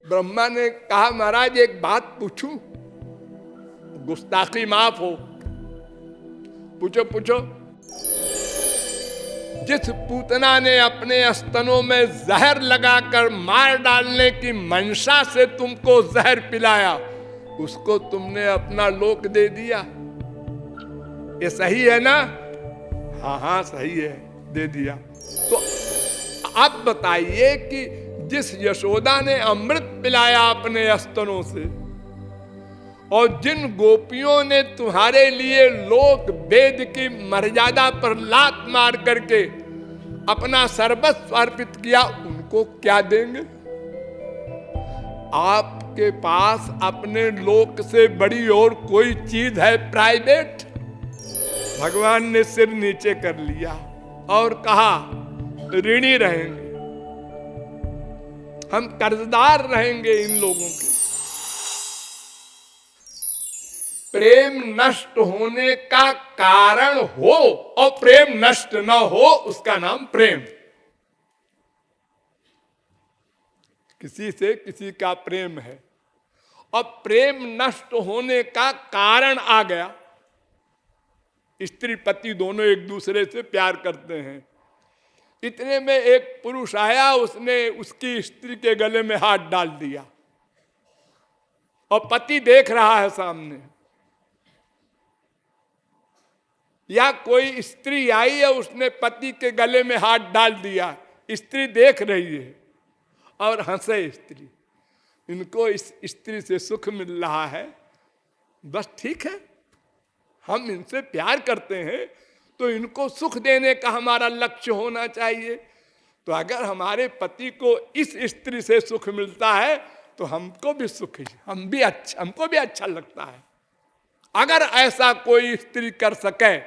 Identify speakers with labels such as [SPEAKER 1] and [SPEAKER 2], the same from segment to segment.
[SPEAKER 1] ब्रह्मा ने कहा महाराज एक बात पूछूं, गुस्ताखी माफ हो। पूछो पूछो। जिस पूतना ने अपने स्तनों में जहर लगाकर मार डालने की मंशा से तुमको जहर पिलाया, उसको तुमने अपना लोक दे दिया। ये सही है ना? हाँ हाँ सही है, दे दिया। तो आप बताइए कि जिस यशोदा ने अमृत पिलाया अपने स्तनों से, और जिन गोपियों ने तुम्हारे लिए लोक वेद की मर्यादा पर लात मार करके अपना सर्वस्व अर्पित किया, उनको क्या देंगे? आपके पास अपने लोक से बड़ी और कोई चीज है प्राइवेट? भगवान ने सिर नीचे कर लिया और कहा ऋणी रहेंगे, हम कर्जदार रहेंगे इन लोगों के। प्रेम नष्ट होने का कारण हो और प्रेम नष्ट न हो, उसका नाम प्रेम। किसी से किसी का प्रेम है और प्रेम नष्ट होने का कारण आ गया। स्त्री पति दोनों एक दूसरे से प्यार करते हैं। इतने में एक पुरुष आया, उसने उसकी स्त्री के गले में हाथ डाल दिया और पति देख रहा है सामने। या कोई स्त्री आई है, उसने पति के गले में हाथ डाल दिया, स्त्री देख रही है और हंसे स्त्री। इनको इस स्त्री से सुख मिल रहा है, बस ठीक है, हम इनसे प्यार करते हैं तो इनको सुख देने का हमारा लक्ष्य होना चाहिए। तो अगर हमारे पति को इस स्त्री से सुख मिलता है तो हमको भी सुख, हमको भी अच्छा लगता है। अगर ऐसा कोई स्त्री कर सके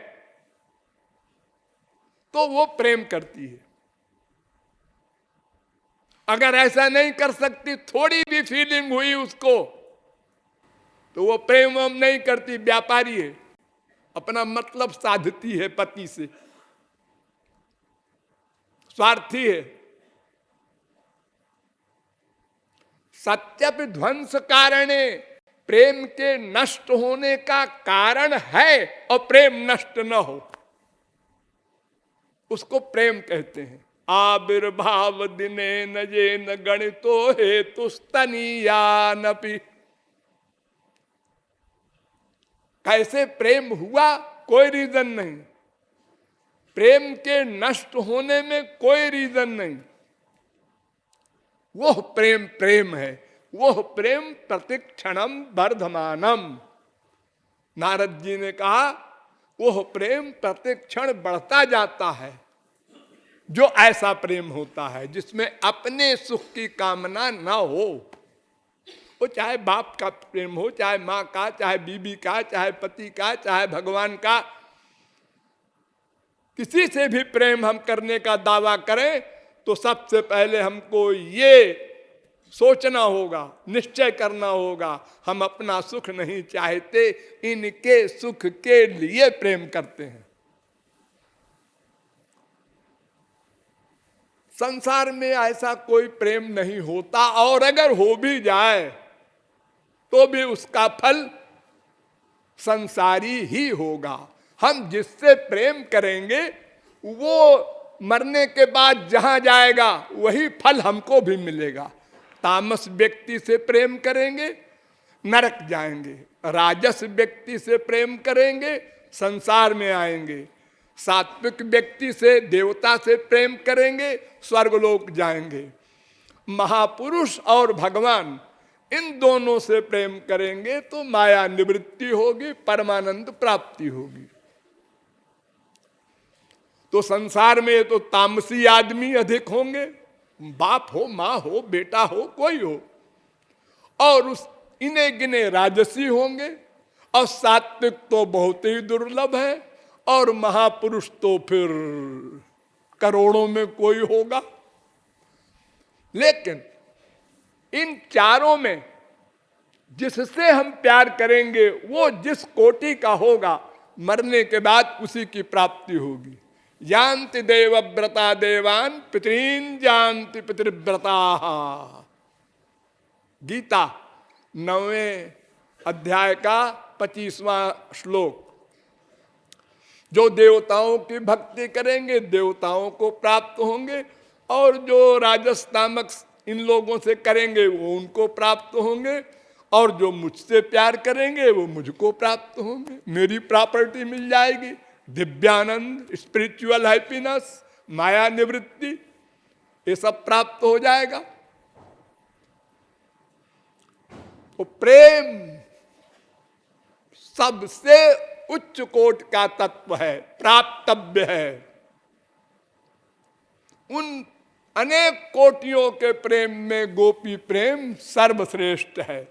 [SPEAKER 1] तो वो प्रेम करती है। अगर ऐसा नहीं कर सकती, थोड़ी भी फीलिंग हुई उसको, तो वो प्रेम नहीं करती, व्यापारी है, अपना मतलब साधती है पति से, स्वार्थी है। सत्य ध्वंस कारणे, प्रेम के नष्ट होने का कारण है और प्रेम नष्ट न हो, उसको प्रेम कहते हैं। आविर्भाव दिने न जे न गणितो हेतुस्तनीयानपि। कैसे प्रेम हुआ, कोई रीजन नहीं। प्रेम के नष्ट होने में कोई रीजन नहीं। वो प्रेम प्रेम है, वो प्रेम प्रतिक्षणम वर्धमानम। नारद जी ने कहा वो प्रेम प्रतिक्षण बढ़ता जाता है। जो ऐसा प्रेम होता है जिसमें अपने सुख की कामना ना हो, वो चाहे बाप का प्रेम हो, चाहे माँ का, चाहे बीबी का, चाहे पति का, चाहे भगवान का, किसी से भी प्रेम हम करने का दावा करें तो सबसे पहले हमको ये सोचना होगा, निश्चय करना होगा, हम अपना सुख नहीं चाहते, इनके सुख के लिए प्रेम करते हैं। संसार में ऐसा कोई प्रेम नहीं होता, और अगर हो भी जाए तो भी उसका फल संसारी ही होगा। हम जिससे प्रेम करेंगे वो मरने के बाद जहां जाएगा वही फल हमको भी मिलेगा। तामस व्यक्ति से प्रेम करेंगे, नरक जाएंगे। राजस व्यक्ति से प्रेम करेंगे, संसार में आएंगे। सात्विक व्यक्ति से, देवता से प्रेम करेंगे, स्वर्गलोक जाएंगे। महापुरुष और भगवान, इन दोनों से प्रेम करेंगे तो माया निवृत्ति होगी, परमानंद प्राप्ति होगी। तो संसार में तो तामसी आदमी अधिक होंगे, बाप हो, माँ हो, बेटा हो, कोई हो, और उस इन्हें गिने राजसी होंगे, और सात्विक तो बहुत ही दुर्लभ है, और महापुरुष तो फिर करोड़ों में कोई होगा। लेकिन इन चारों में जिससे हम प्यार करेंगे वो जिस कोटि का होगा, मरने के बाद उसी की प्राप्ति होगी। जानति देवव्रता देवान, पितरीन जानति पितृव्रता। गीता 9वें अध्याय का 25वां श्लोक। जो देवताओं की भक्ति करेंगे देवताओं को प्राप्त होंगे, और जो राजस तामस इन लोगों से करेंगे वो उनको प्राप्त होंगे, और जो मुझसे प्यार करेंगे वो मुझको प्राप्त होंगे। मेरी प्रॉपर्टी मिल जाएगी, दिव्यानंद, स्पिरिचुअल हैप्पीनेस, माया निवृत्ति, ये सब प्राप्त हो जाएगा। तो प्रेम सबसे उच्च कोट का तत्व है, प्राप्तव्य है। उन अनेक कोटियों के प्रेम में गोपी प्रेम सर्वश्रेष्ठ है।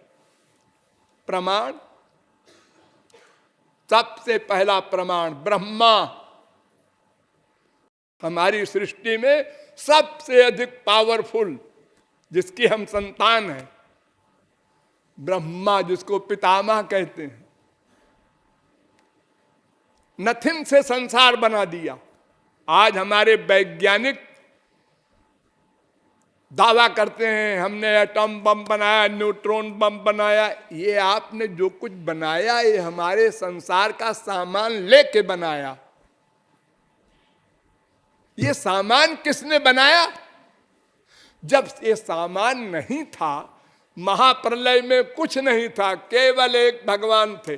[SPEAKER 1] प्रमाण, सबसे पहला प्रमाण ब्रह्मा, हमारी सृष्टि में सबसे अधिक पावरफुल जिसकी हम संतान हैं, ब्रह्मा, जिसको पितामह कहते हैं। नथिंग से संसार बना दिया। आज हमारे वैज्ञानिक दावा करते हैं हमने एटम बम बनाया, न्यूट्रॉन बम बनाया। ये आपने जो कुछ बनाया ये हमारे संसार का सामान लेके बनाया। ये सामान किसने बनाया? जब ये सामान नहीं था, महाप्रलय में कुछ नहीं था, केवल एक भगवान थे,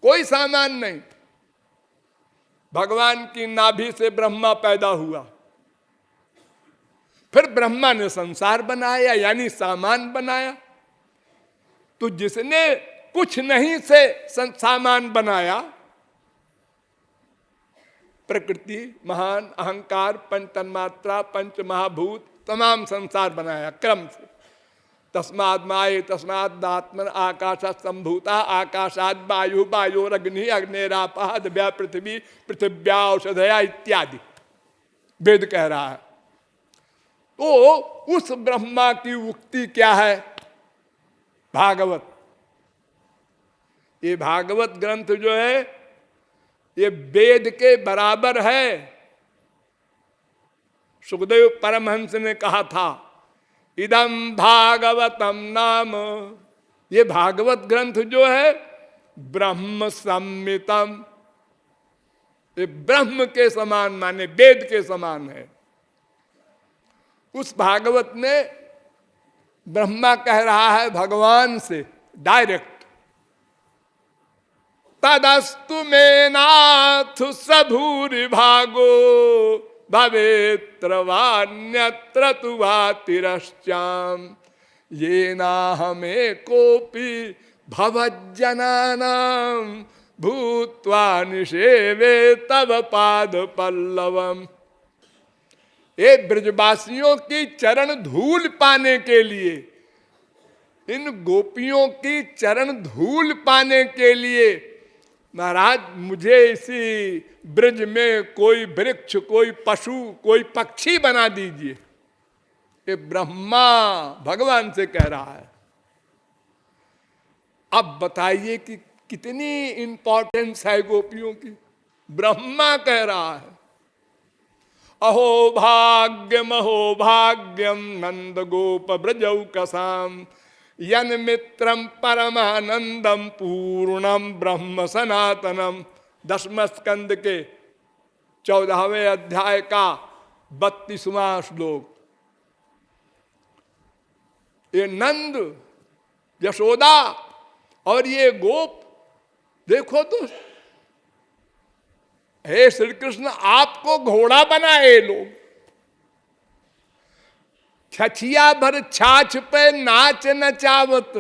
[SPEAKER 1] कोई सामान नहीं। भगवान की नाभि से ब्रह्मा पैदा हुआ, फिर ब्रह्मा ने संसार बनाया, यानी सामान बनाया। तो जिसने कुछ नहीं से सामान बनाया, प्रकृति, महान, अहंकार, पंच तन्मात्रा, पंच महाभूत, तमाम संसार बनाया क्रम से। तस्माद् माये तस्मादात्मन आकाशात् संभूता आकाशाद् वायु वायोरग्नि अग्निरापः दिव्या पृथ्वी पृथिव्या औषधया इत्यादि वेद कह रहा है। तो उस ब्रह्मा की उक्ति क्या है? भागवत। ये भागवत ग्रंथ जो है ये वेद के बराबर है। सुखदेव परमहंस ने कहा था इदम भागवतम नाम, ये भागवत ग्रंथ जो है ब्रह्म सम्मितम, ये ब्रह्म के समान माने वेद के समान है। उस भागवत में ब्रह्मा कह रहा है भगवान से डायरेक्ट, तदस्तु में नाथ सबूरि भागो भवेत्र वान्यत्र तु वा तिरश्चाम ये ना हमें कोपी भवज्जनानाम भूत्वा निषेवे तव पाद पल्लवम। ये ब्रजवासियों की चरण धूल पाने के लिए, इन गोपियों की चरण धूल पाने के लिए महाराज मुझे इसी ब्रज में कोई वृक्ष, कोई पशु, कोई पक्षी बना दीजिए। ये ब्रह्मा भगवान से कह रहा है। अब बताइए कि कितनी इंपॉर्टेंस है गोपियों की। ब्रह्मा कह रहा है अहो भाग्यम नंद गोप ब्रजौकसाम यन मित्रम परमानंदम पूर्णम ब्रह्म सनातनम। 10वें स्कंद के 14वें अध्याय का 32वां श्लोक। ये नंद, यशोदा और ये गोप, देखो तो हे श्री कृष्ण आपको घोड़ा बनाए लोग, छछिया भर छाछ पे नाच नचावत,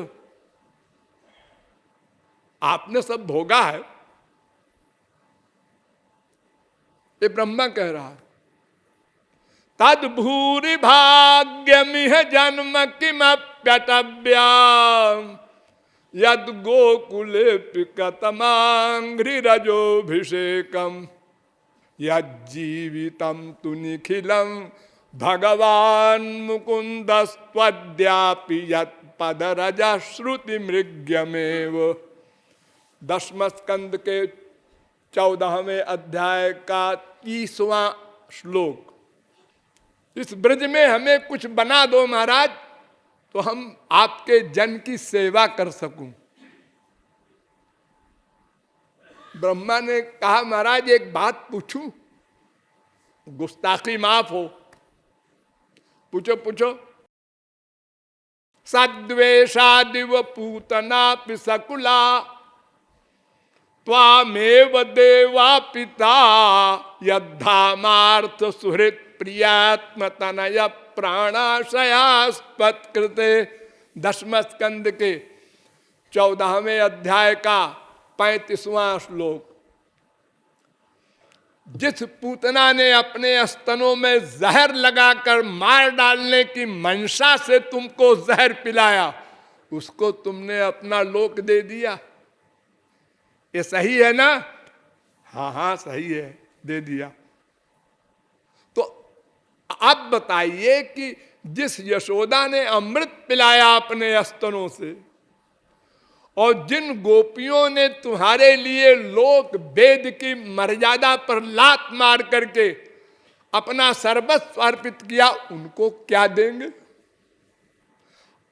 [SPEAKER 1] आपने सब भोगा है। ये ब्रह्मा कह रहा है तद भूरि भाग्यमिह जन्म किमप्यटव्याम यद गोकुले पिकतमांघ्रि रजोभिषेकम यज्जीवितम तु निखिलम भगवान मुकुंद स्वद्यापि यत्पद रजा श्रुति मृग्यमेव। 10वें स्कंद के 14वें अध्याय का 30वां श्लोक। इस ब्रज में हमें कुछ बना दो महाराज, तो हम आपके जन की सेवा कर सकूं। ब्रह्मा ने कहा महाराज एक बात पूछूं, गुस्ताखी माफ हो। पूछो पूछो। सद्वेषादिव पूतना पिसकुला त्वामेव देवा पिता यद्धामार्थ सुहृत प्रियात्म तनय प्राणाशयास्पत्कृते। 10वें स्कंद के 14वें अध्याय का 35वां श्लोक। जिस पूतना ने अपने स्तनों में जहर लगाकर मार डालने की मंशा से तुमको जहर पिलाया, उसको तुमने अपना लोक दे दिया। ये सही है ना? हाँ हाँ सही है, दे दिया। तो अब बताइए कि जिस यशोदा ने अमृत पिलाया अपने स्तनों से, और जिन गोपियों ने तुम्हारे लिए लोक वेद की मर्यादा पर लात मार करके अपना सर्वस्व अर्पित किया, उनको क्या देंगे?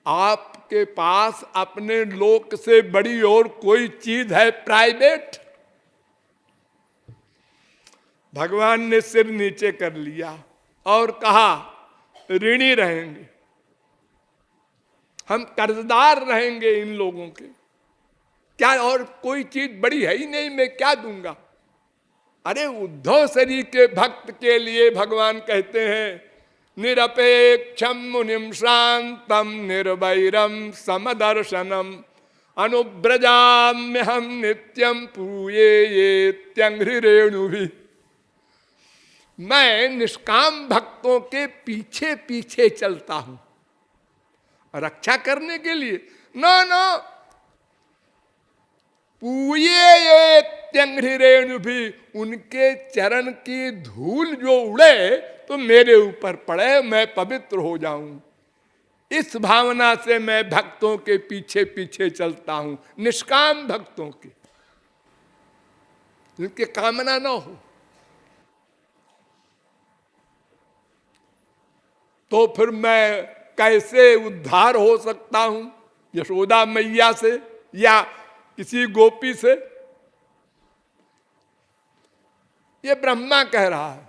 [SPEAKER 1] आपके पास अपने लोक से बड़ी और कोई चीज है प्राइवेट? भगवान ने सिर नीचे कर लिया और कहा ऋणी रहेंगे, हम कर्जदार रहेंगे इन लोगों के। क्या और कोई चीज बड़ी है ही नहीं, मैं क्या दूंगा? अरे उद्धव शरीर के भक्त के लिए भगवान कहते हैं निरपेक्षम मुनिम शांतम निर्वैरम समदर्शनम अनुब्रजाम्य हम नित्यम पूये ये त्यंघ्रि रेणु भी। मैं निष्काम भक्तों के पीछे पीछे चलता हूं रक्षा करने के लिए। नो नो, पूये ये त्यंघ्रि रेणु भी, उनके चरण की धूल जो उड़े तो मेरे ऊपर पड़े, मैं पवित्र हो जाऊं। इस भावना से मैं भक्तों के पीछे पीछे चलता हूं, निष्काम भक्तों के, जिनकी कामना ना हो। तो फिर मैं कैसे उद्धार हो सकता हूं यशोदा मैया से या किसी गोपी से? ये ब्रह्मा कह रहा है।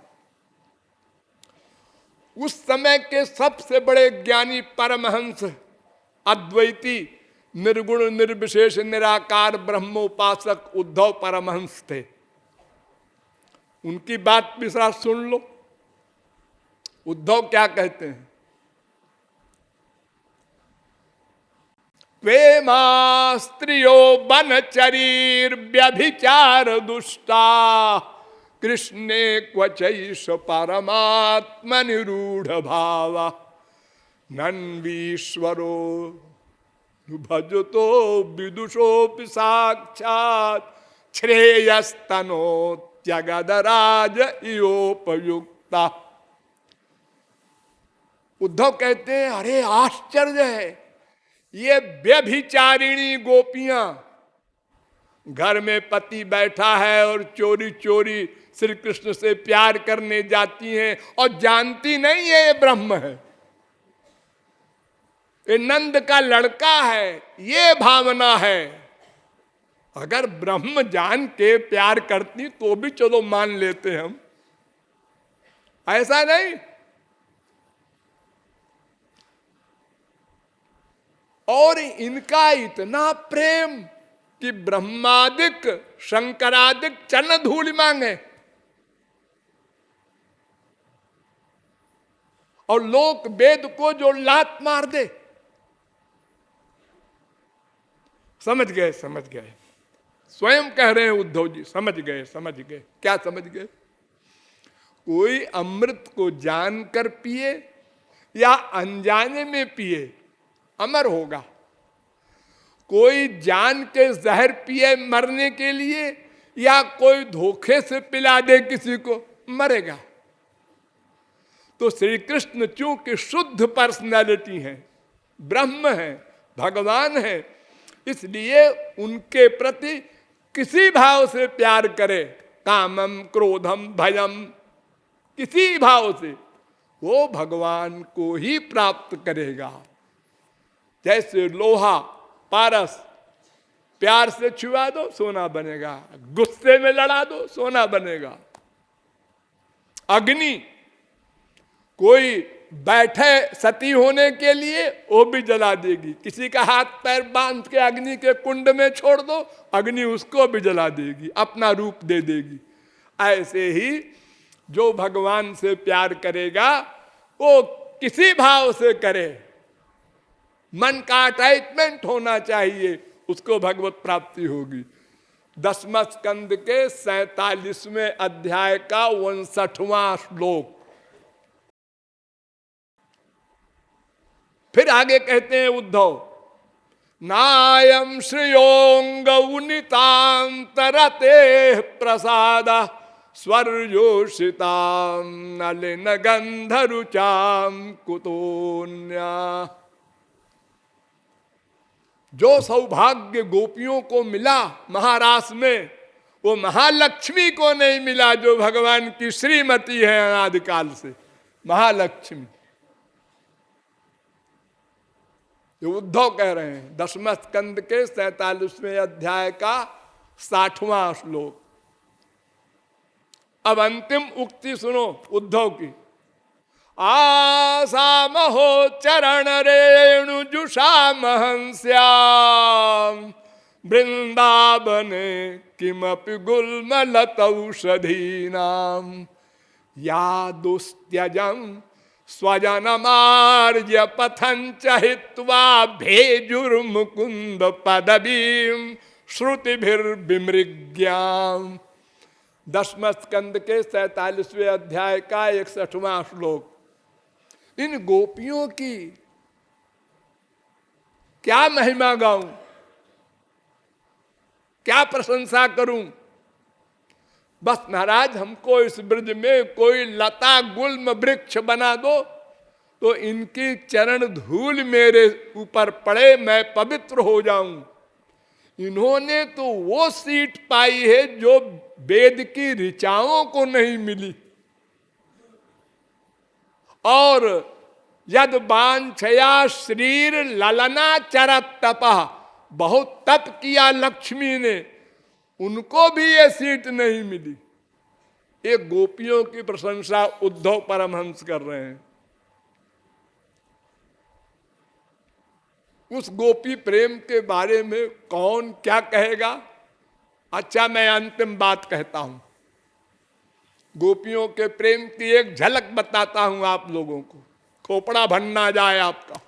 [SPEAKER 1] उस समय के सबसे बड़े ज्ञानी परमहंस अद्वैती निर्गुण निर्विशेष निराकार ब्रह्मोपासक उद्धव परमहंस थे। उनकी बात भी जरा सुन लो। उद्धव क्या कहते हैं? प्रेमा स्त्रियो बनचरीर व्यभिचार दुष्टा कृष्णे क्वचैष परमात्म निरूढ़ भावा नन्वीश्वरो भजतो विदुषोपि साक्षात् श्रेयस्तनो त्यगदराज इयोपयुक्ता। उद्धव कहते हैं अरे आश्चर्य है, ये व्यभिचारिणी गोपियां घर में पति बैठा है और चोरी चोरी श्री कृष्ण से प्यार करने जाती हैं और जानती नहीं है ये ब्रह्म है, ये नंद का लड़का है, ये भावना है। अगर ब्रह्म जान के प्यार करती तो भी चलो मान लेते हम, ऐसा नहीं। और इनका इतना प्रेम कि ब्रह्मादिक शंकरादिक चरण धूल मांगे और लोक वेद को जो लात मार दे। समझ गए समझ गए, स्वयं कह रहे हैं उद्धव जी, समझ गए समझ गए। क्या समझ गए? कोई अमृत को जानकर पिए या अनजाने में पिए अमर होगा, कोई जान के जहर पिए मरने के लिए या कोई धोखे से पिला दे किसी को मरेगा। तो श्री कृष्ण चूंकि शुद्ध पर्सनालिटी है, ब्रह्म है, भगवान है, इसलिए उनके प्रति किसी भाव से प्यार करे, कामम क्रोधम भयम, किसी भाव से वो भगवान को ही प्राप्त करेगा। जैसे लोहा पारस, प्यार से छुआ दो सोना बनेगा, गुस्से में लड़ा दो सोना बनेगा। अग्नि, कोई बैठे सती होने के लिए वो भी जला देगी, किसी का हाथ पैर बांध के अग्नि के कुंड में छोड़ दो, अग्नि उसको भी जला देगी, अपना रूप दे देगी। ऐसे ही जो भगवान से प्यार करेगा वो किसी भाव से करे, मन का अटैचमेंट होना चाहिए, उसको भगवत प्राप्ति होगी। 10वें स्कंद के 47वें अध्याय का 59वां श्लोक। फिर आगे कहते हैं उद्धव, नायम श्रियोंगनितांतरते प्रसाद स्वर्योषिताम नलिन गंधरुचाम कुतोन्या। जो सौभाग्य गोपियों को मिला महारास में, वो महालक्ष्मी को नहीं मिला जो भगवान की श्रीमती है अनादिकाल से, महालक्ष्मी। जो उद्धव कह रहे हैं 10वें स्कंद के 47वें अध्याय का 60वां श्लोक। अब अंतिम उक्ति सुनो उद्धव की। आसामहो चरण रेणु जुषाम हंस्याम वृंदावने किमपि गुल्मलतौषधीनाम या दुस्त्यजम स्वजनमार्य पथंच हित्वा भेजुर्मुकुंद पदवीं श्रुतिभिर्विमृग्याम। 10वें स्कंद के 47वें अध्याय का 61वां श्लोक। इन गोपियों की क्या महिमा गाऊं, क्या प्रशंसा करूं। बस महाराज हमको इस ब्रज में कोई लता गुल्म वृक्ष बना दो तो इनकी चरण धूल मेरे ऊपर पड़े, मैं पवित्र हो जाऊं। इन्होंने तो वो सीट पाई है जो वेद की ऋचाओं को नहीं मिली। और यद वांछया श्रीर ललना चरत तपः, बहुत तप किया लक्ष्मी ने, उनको भी ये सीट नहीं मिली। ये गोपियों की प्रशंसा उद्धव परमहंस कर रहे हैं। उस गोपी प्रेम के बारे में कौन क्या कहेगा। अच्छा, मैं अंतिम बात कहता हूं, गोपियों के प्रेम की एक झलक बताता हूं आप लोगों को, खोपड़ा भरना जाए आपका।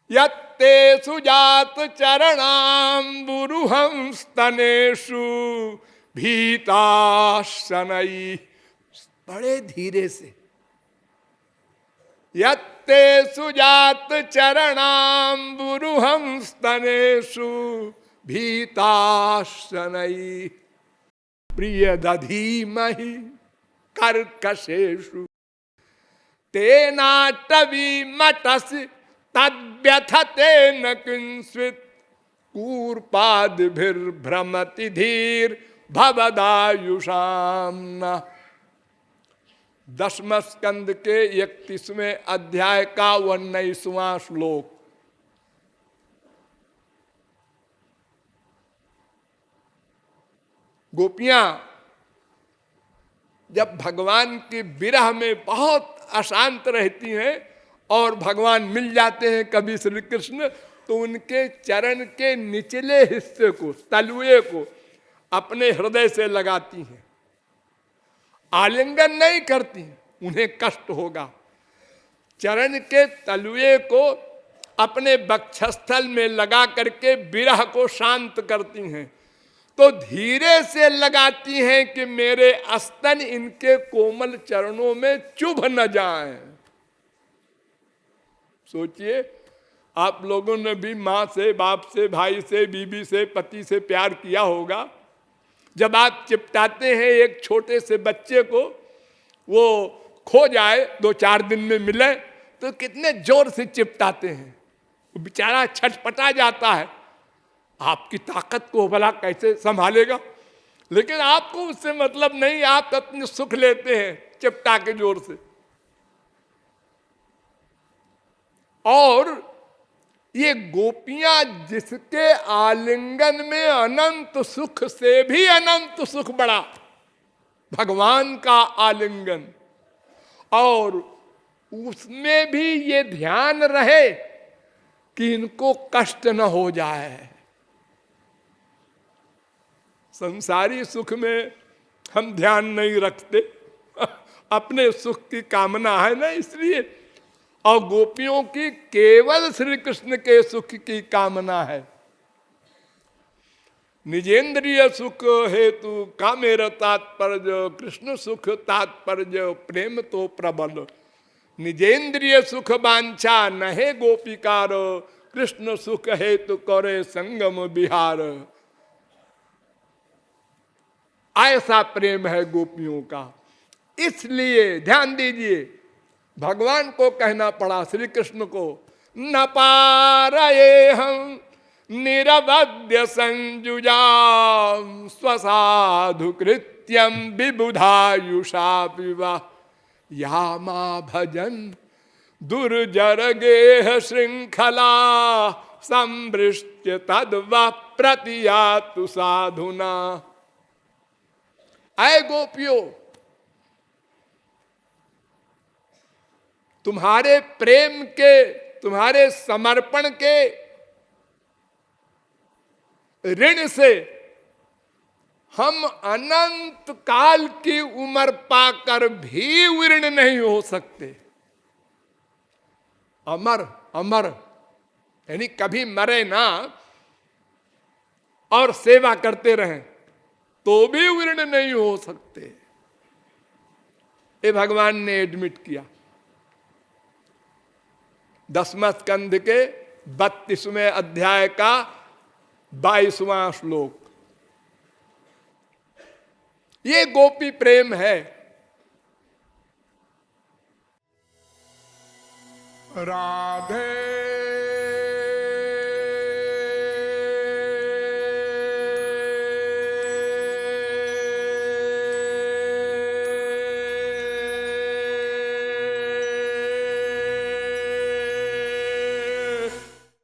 [SPEAKER 1] यत्ते सुजात चरणाम्बुरुहं स्तनेषु भीताशनई, बड़े धीरे से, यत्ते सुजात चरणाम्बुरुहं स्तनेषु भीताशनई प्रिय दधीमहि कर्कशेषु तेनाटवी मटसि तद्व्यथते न किंस्वित् कूर्पादिभिर्भ्रमति धीर भवदायुषाम। 10वें स्कंद के 31वें अध्याय का 19वां श्लोक। गोपियां जब भगवान के विरह में बहुत अशांत रहती हैं और भगवान मिल जाते हैं कभी श्री कृष्ण, तो उनके चरण के निचले हिस्से को, तलुए को अपने हृदय से लगाती हैं। आलिंगन नहीं करती, उन्हें कष्ट होगा। चरण के तलुए को अपने वक्षस्थल में लगा करके विरह को शांत करती हैं। तो धीरे से लगाती हैं कि मेरे स्तन इनके कोमल चरणों में चुभ न जाएं। सोचिए, आप लोगों ने भी माँ से, बाप से, भाई से, बीबी से, पति से प्यार किया होगा। जब आप चिपटाते हैं एक छोटे से बच्चे को, वो खो जाए, 2-4 दिन में मिले, तो कितने जोर से चिपटाते हैं, वो बेचारा छटपटा जाता है। आपकी ताकत को भला कैसे संभालेगा, लेकिन आपको उससे मतलब नहीं, आप अपने सुख लेते हैं चिपटा के जोर से। और ये गोपियां जिसके आलिंगन में अनंत सुख से भी अनंत सुख बड़ा, भगवान का आलिंगन, और उसमें भी ये ध्यान रहे कि इनको कष्ट न हो जाए। संसारी सुख में हम ध्यान नहीं रखते, अपने सुख की कामना है ना, इसलिए। और गोपियों की केवल श्री कृष्ण के सुख की कामना है। निजेंद्रिय सुख हेतु कामेर तात्पर्य, कृष्ण सुख तात्पर्य, प्रेम तो प्रबल। निजेंद्रिय सुख वांछा नहे गोपिकार, कृष्ण सुख हेतु करे संगम विहार। ऐसा प्रेम है गोपियों का। इसलिए ध्यान दीजिए, भगवान को कहना पड़ा, श्री कृष्ण को, न पारये हम निरवध्य संजुजा स्वसाधु कृत्यम विबुधायुषा विवा यामा भजन दुर्जर गेह श्रृंखला संवृष्ट्य तद्वा प्रतियातु साधुना। ऐ गोपियों, तुम्हारे प्रेम के, तुम्हारे समर्पण के ऋण से हम अनंत काल की उम्र पाकर भी ऋण नहीं हो सकते। अमर अमर यानी कभी मरे ना और सेवा करते रहें तो भी ऋण नहीं हो सकते। ये भगवान ने एडमिट किया। 10वें स्कंध के 32वें अध्याय का 22वां श्लोक। ये गोपी प्रेम है।
[SPEAKER 2] राधे